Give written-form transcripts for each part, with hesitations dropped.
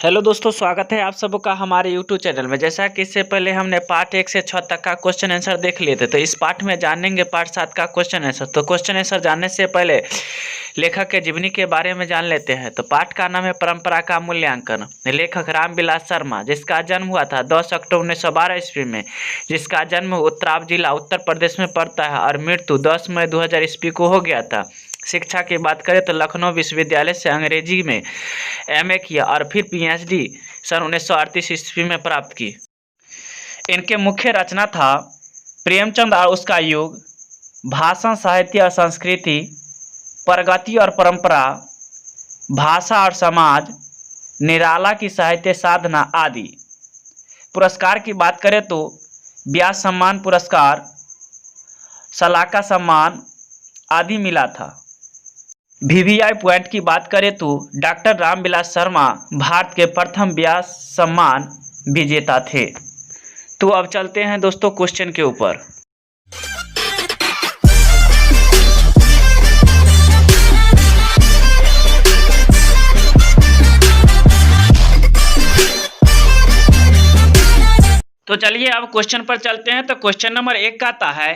Hello दोस्तों, स्वागत है आप सबका हमारे यूट्यूब चैनल में। जैसा कि इससे पहले हमने पार्ट 1 से 6 तक का क्वेश्चन आंसर देख लिए थे, तो इस पार्ट में जानेंगे पार्ट 7 का क्वेश्चन आंसर। तो क्वेश्चन आंसर जानने से पहले लेखक के जीवनी के बारे में जान लेते हैं। तो पाठ का नाम है परंपरा का मूल्यांकन। लेखक रामविलास शर्मा, जिसका जन्म हुआ था 10 अक्टूबर 1912 ईस्वी में, जिसका जन्म उत्तराव जिला उत्तर प्रदेश में पड़ता है और मृत्यु 10 मई 2000 ईस्वी को हो गया था। शिक्षा की बात करें तो लखनऊ विश्वविद्यालय से अंग्रेजी में एमए किया और फिर पीएचडी सन 1938 ईस्वी में प्राप्त की। इनके मुख्य रचना था प्रेमचंद और उसका युग, भाषण साहित्य और संस्कृति, प्रगति और परंपरा, भाषा और समाज, निराला की साहित्य साधना आदि। पुरस्कार की बात करें तो व्यास सम्मान पुरस्कार, सलाका सम्मान आदि मिला था। वीवीआई पॉइंट की बात करें तो डॉक्टर रामविलास शर्मा भारत के प्रथम व्यास सम्मान विजेता थे। तो अब चलते हैं दोस्तों क्वेश्चन के ऊपर। तो चलिए अब क्वेश्चन पर चलते हैं। तो क्वेश्चन नंबर 1 कहता है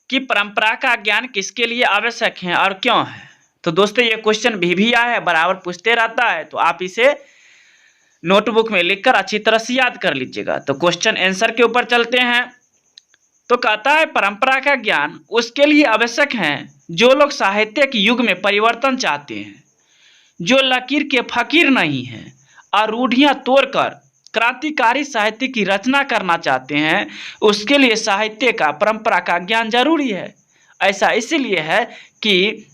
कि परंपरा का ज्ञान किसके लिए आवश्यक है और क्यों है। तो दोस्तों ये क्वेश्चन भी आया है, बराबर पूछते रहता है, तो आप इसे नोटबुक में लिखकर अच्छी तरह से याद कर लीजिएगा। तो क्वेश्चन आंसर के ऊपर चलते हैं। तो कहता है परंपरा का ज्ञान उसके लिए आवश्यक है जो लोग साहित्य के युग में परिवर्तन चाहते हैं, जो लकीर के फकीर नहीं हैं और रूढ़ियां तोड़कर क्रांतिकारी साहित्य की रचना करना चाहते हैं। उसके लिए साहित्य का परंपरा का ज्ञान जरूरी है। ऐसा इसलिए है कि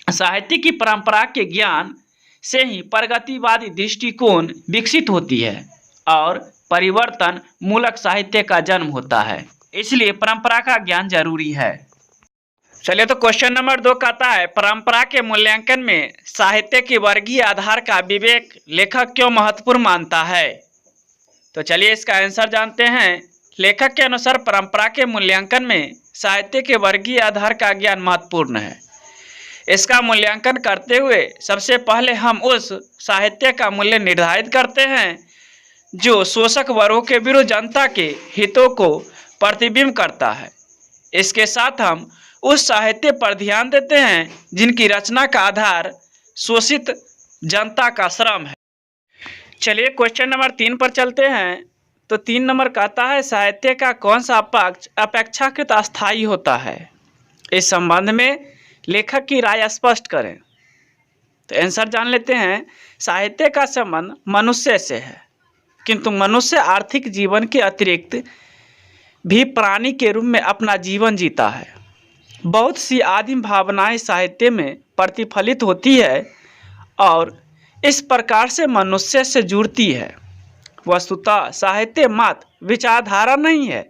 साहित्य की परंपरा के ज्ञान से ही प्रगतिवादी दृष्टिकोण विकसित होती है और परिवर्तन मूलक साहित्य का जन्म होता है। इसलिए परंपरा का ज्ञान जरूरी है। चलिए तो क्वेश्चन नंबर 2 कहता है परंपरा के मूल्यांकन में साहित्य के वर्गीय आधार का विवेक लेखक क्यों महत्वपूर्ण मानता है। तो चलिए इसका आंसर जानते हैं। लेखक के अनुसार परंपरा के मूल्यांकन में साहित्य के वर्गीय आधार का ज्ञान महत्वपूर्ण है। इसका मूल्यांकन करते हुए सबसे पहले हम उस साहित्य का मूल्य निर्धारित करते हैं जो शोषक वर्गों के विरुद्ध जनता के हितों को प्रतिबिंब करता है। इसके साथ हम उस साहित्य पर ध्यान देते हैं जिनकी रचना का आधार शोषित जनता का श्रम है। चलिए क्वेश्चन नंबर 3 पर चलते हैं। तो 3 नंबर कहता है साहित्य का कौन सा पक्ष अपेक्षाकृत अस्थायी होता है। इस संबंध में लेखक की राय स्पष्ट करें। तो आंसर जान लेते हैं। साहित्य का संबंध मनुष्य से है, किंतु मनुष्य आर्थिक जीवन के अतिरिक्त भी प्राणी के रूप में अपना जीवन जीता है। बहुत सी आदिम भावनाएं साहित्य में प्रतिफलित होती है और इस प्रकार से मनुष्य से जुड़ती है। वस्तुतः साहित्य मात्र विचारधारा नहीं है,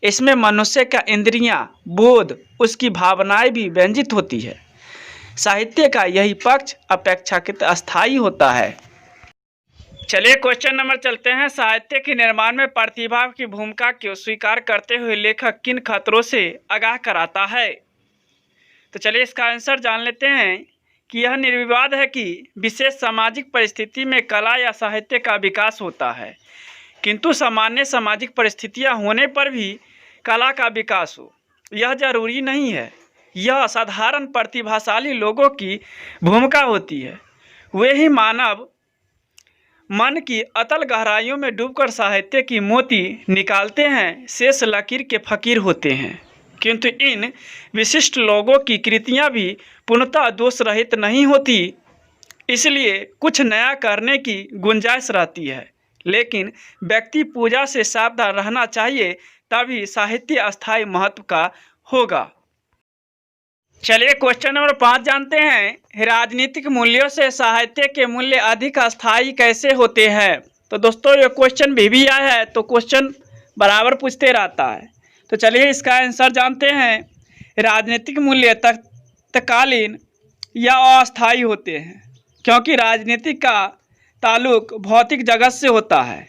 इसमें मनुष्य का इंद्रियां, बोध, उसकी भावनाएं भी व्यंजित होती है। साहित्य का यही पक्ष अपेक्षाकृत अस्थायी होता है। चलिए क्वेश्चन नंबर चलते हैं। साहित्य के निर्माण में प्रतिभा की भूमिका को स्वीकार करते हुए लेखक किन खतरों से आगाह कराता है। तो चलिए इसका आंसर जान लेते हैं कि यह निर्विवाद है कि विशेष सामाजिक परिस्थिति में कला या साहित्य का विकास होता है, किंतु सामान्य सामाजिक परिस्थितियां होने पर भी कला का विकास हो यह जरूरी नहीं है। यह साधारण प्रतिभाशाली लोगों की भूमिका होती है। वे ही मानव मन की अतल गहराइयों में डूबकर साहित्य की मोती निकालते हैं, शेष लकीर के फकीर होते हैं। किंतु इन विशिष्ट लोगों की कृतियां भी पूर्णतः दोष रहित नहीं होती, इसलिए कुछ नया करने की गुंजाइश रहती है। लेकिन व्यक्ति पूजा से सावधान रहना चाहिए, तभी साहित्य अस्थायी महत्व का होगा। चलिए क्वेश्चन नंबर 5 जानते हैं। राजनीतिक मूल्यों से साहित्य के मूल्य अधिक अस्थायी कैसे होते हैं। तो दोस्तों ये क्वेश्चन भी आया है, तो क्वेश्चन बराबर पूछते रहता है। तो चलिए इसका आंसर जानते हैं। राजनीतिक मूल्य तत्कालीन या अस्थायी होते हैं, क्योंकि राजनीति का ताल्लुक भौतिक जगत से होता है।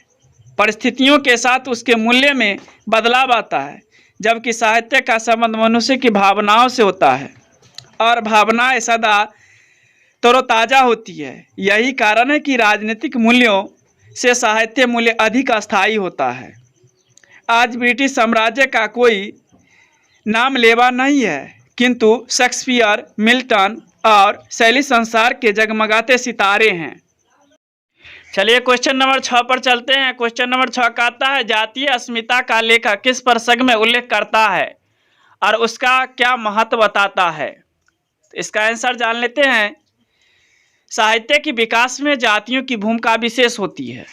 परिस्थितियों के साथ उसके मूल्य में बदलाव आता है, जबकि साहित्य का संबंध मनुष्य की भावनाओं से होता है और भावनाएं सदा तरोताज़ा होती है। यही कारण है कि राजनीतिक मूल्यों से साहित्य मूल्य अधिक अस्थायी होता है। आज ब्रिटिश साम्राज्य का कोई नाम लेवा नहीं है, किंतु शेक्सपियर, मिल्टन और शैली संसार के जगमगाते सितारे हैं। चलिए क्वेश्चन नंबर 6 पर चलते हैं। क्वेश्चन नंबर 6 का आता है, जातीय अस्मिता का लेखक किस प्रसंग में उल्लेख करता है और उसका क्या महत्व बताता है? इसका आंसर जान लेते हैं। साहित्य के विकास में जातियों की भूमिका विशेष होती है।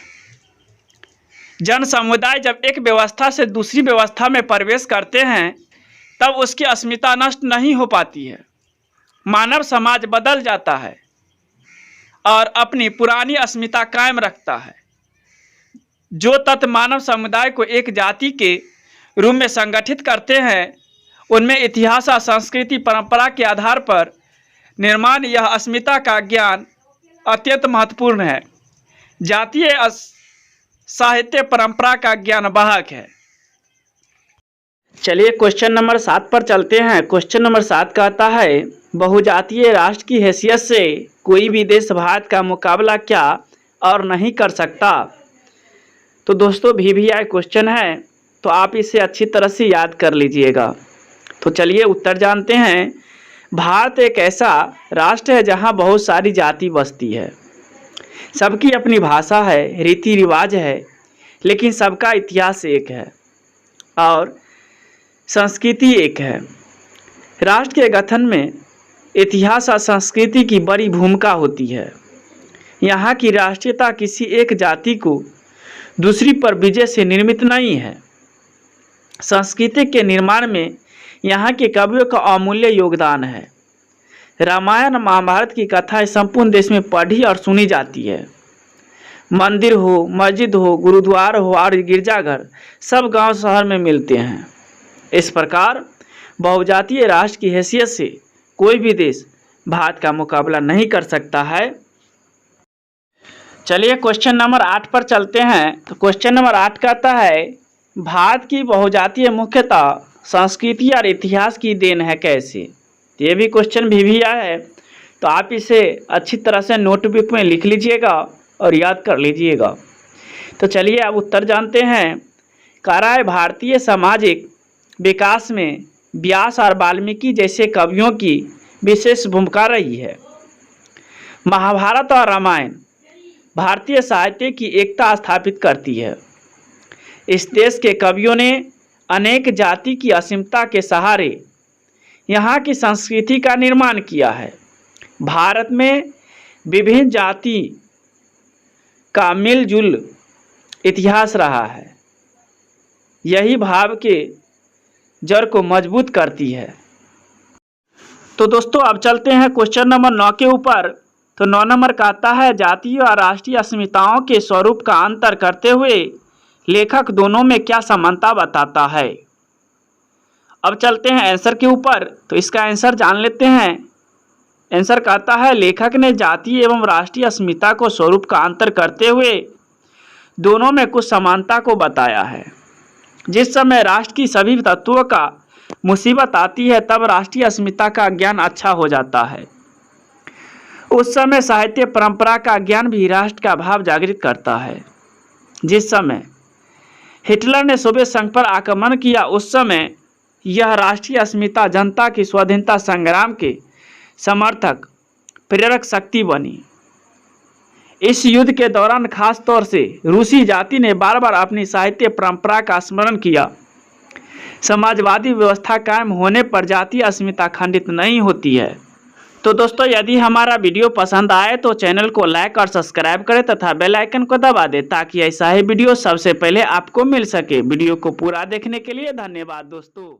जन समुदाय जब एक व्यवस्था से दूसरी व्यवस्था में प्रवेश करते हैं तब उसकी अस्मिता नष्ट नहीं हो पाती है। मानव समाज बदल जाता है और अपनी पुरानी अस्मिता कायम रखता है। जो तत्व मानव समुदाय को एक जाति के रूप में संगठित करते हैं उनमें इतिहास और संस्कृति परंपरा के आधार पर निर्माण यह अस्मिता का ज्ञान अत्यंत महत्वपूर्ण है। जातीय साहित्य परंपरा का ज्ञान वाहक है। चलिए क्वेश्चन नंबर 7 पर चलते हैं। क्वेश्चन नंबर 7 कहता है, बहुजातीय राष्ट्र की हैसियत से कोई भी देश भारत का मुकाबला क्या और नहीं कर सकता? तो दोस्तों VVI क्वेश्चन है, तो आप इसे अच्छी तरह से याद कर लीजिएगा। तो चलिए उत्तर जानते हैं। भारत एक ऐसा राष्ट्र है जहां बहुत सारी जाति बसती है। सबकी अपनी भाषा है, रीति रिवाज है, लेकिन सबका इतिहास एक है और संस्कृति एक है। राष्ट्र के गठन में इतिहास और संस्कृति की बड़ी भूमिका होती है। यहाँ की राष्ट्रीयता किसी एक जाति को दूसरी पर विजय से निर्मित नहीं है। संस्कृति के निर्माण में यहाँ के कवियों का अमूल्य योगदान है। रामायण महाभारत की कथाएं संपूर्ण देश में पढ़ी और सुनी जाती है। मंदिर हो, मस्जिद हो, गुरुद्वारा हो और गिरजाघर सब गांव शहर में मिलते हैं। इस प्रकार बहुजातीय राष्ट्र की हैसियत से कोई भी देश भारत का मुकाबला नहीं कर सकता है। चलिए क्वेश्चन नंबर 8 पर चलते हैं। तो क्वेश्चन नंबर 8 कहता है, भारत की बहुजातीय मुख्यतः संस्कृति और इतिहास की देन है कैसे? ये भी क्वेश्चन VVI है, तो आप इसे अच्छी तरह से नोटबुक में लिख लीजिएगा और याद कर लीजिएगा। तो चलिए अब उत्तर जानते हैं। कह रहा है, भारतीय सामाजिक विकास में व्यास और वाल्मीकि जैसे कवियों की विशेष भूमिका रही है। महाभारत और रामायण भारतीय साहित्य की एकता स्थापित करती है। इस देश के कवियों ने अनेक जाति की असीमता के सहारे यहाँ की संस्कृति का निर्माण किया है। भारत में विभिन्न जाति का मिलजुल इतिहास रहा है। यही भाव के जड़ को मजबूत करती है। तो दोस्तों अब चलते हैं क्वेश्चन नंबर 9 के ऊपर। तो 9 नंबर कहता है, जातीय और राष्ट्रीय अस्मिताओं के स्वरूप का अंतर करते हुए लेखक दोनों में क्या समानता बताता है? अब चलते हैं आंसर के ऊपर। तो इसका आंसर जान लेते हैं। आंसर कहता है, लेखक ने जातीय एवं राष्ट्रीय अस्मिता को स्वरूप का अंतर करते हुए दोनों में कुछ समानता को बताया है। जिस समय राष्ट्र की सभी तत्वों का मुसीबत आती है तब राष्ट्रीय अस्मिता का ज्ञान अच्छा हो जाता है। उस समय साहित्य परंपरा का ज्ञान भी राष्ट्र का भाव जागृत करता है। जिस समय हिटलर ने सोवियत संघ पर आक्रमण किया उस समय यह राष्ट्रीय अस्मिता जनता की स्वाधीनता संग्राम के समर्थक प्रेरक शक्ति बनी। इस युद्ध के दौरान खास तौर से रूसी जाति ने बार बार अपनी साहित्य परंपरा का स्मरण किया। समाजवादी व्यवस्था कायम होने पर जातीय अस्मिता खंडित नहीं होती है। तो दोस्तों यदि हमारा वीडियो पसंद आए तो चैनल को लाइक और सब्सक्राइब करें तथा बेल आइकन को दबा दें ताकि ऐसा ही वीडियो सबसे पहले आपको मिल सके। वीडियो को पूरा देखने के लिए धन्यवाद दोस्तों।